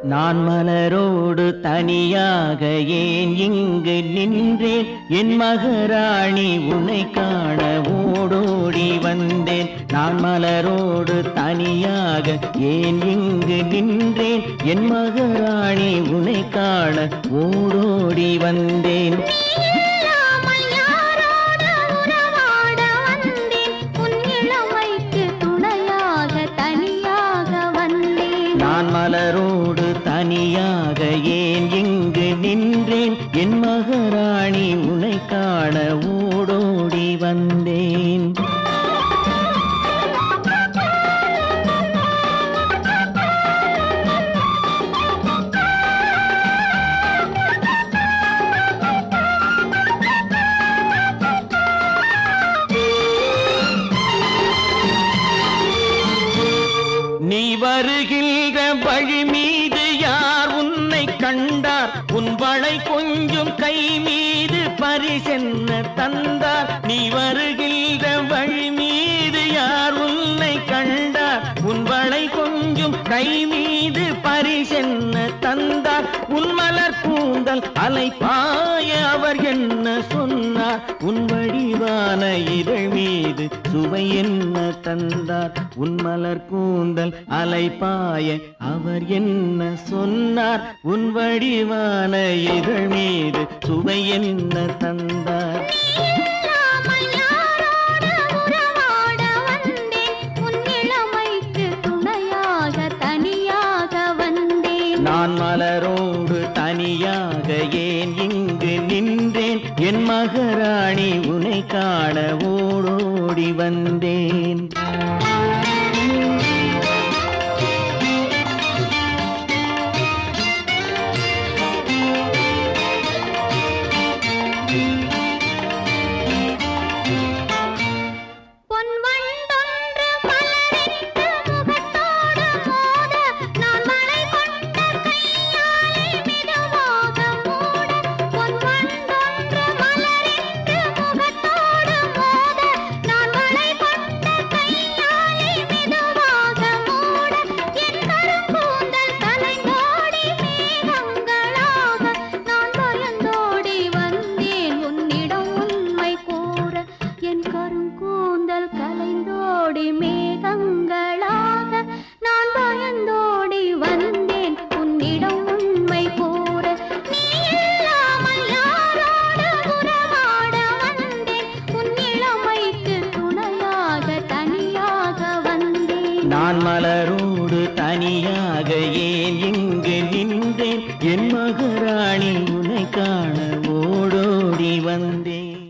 நான் மலரோடு தனியாக ஏன் இங்கு நின்றேன்? என் மகராணி உன்னை காண ஓடோடி வந்தேன். நான் மலரோடு தனியாக ஏன் இங்கு நின்றேன்? என் மகராணி உன்னை காண ஓடோடி வந்தேன். நான் மலரோடு தனியாக ஏன் இங்கு நின்றேன்? என் மகராணி உன்னை காண ஓடோடி வந்தேன். நீ வருகின்ற வழி மீது யார் உன்னை கண்டார்? உன் வளை கொஞ்சம் கை மீது பரிசென்ன தந்தார்? நீ வருகின்ற வழி மீது யார் உன்னை கண்டார்? உன் வளை கொஞ்சம் கை மீது பரிசென்ன தந்தார்? உன் மலர் கூந்தல் அலைப்பாய அவர் என்ன சொன்னார்? உன் வடிவான இதழ் மீது சுவை என்ன தந்தார்? உன் மலர் கூந்தல் அலைப்பாய அவர் என்ன சொன்னார்? உன் வடிவான இதழ் மீது சுவை என்ன தந்தார்? நான் மலரோடு தனியாக ஏன் இங்கு நின்றேன்? என் மகராணி உன்னை காண ஓடோடி வந்தேன். மேகங்களாக நான் பயந்தோடி வந்தேன் உன்னிடம் உண்மை கூற. நீ இல்லாமல் யாரோடு உறவாட வந்தேன்? உன் இளமைக்கு துணையாக தனியாக வந்தேன். நான் மலரோடு தனியாக ஏன் இங்கு நின்றேன்? என் மகராணி உன்னை காண ஓடோடி வந்தேன்.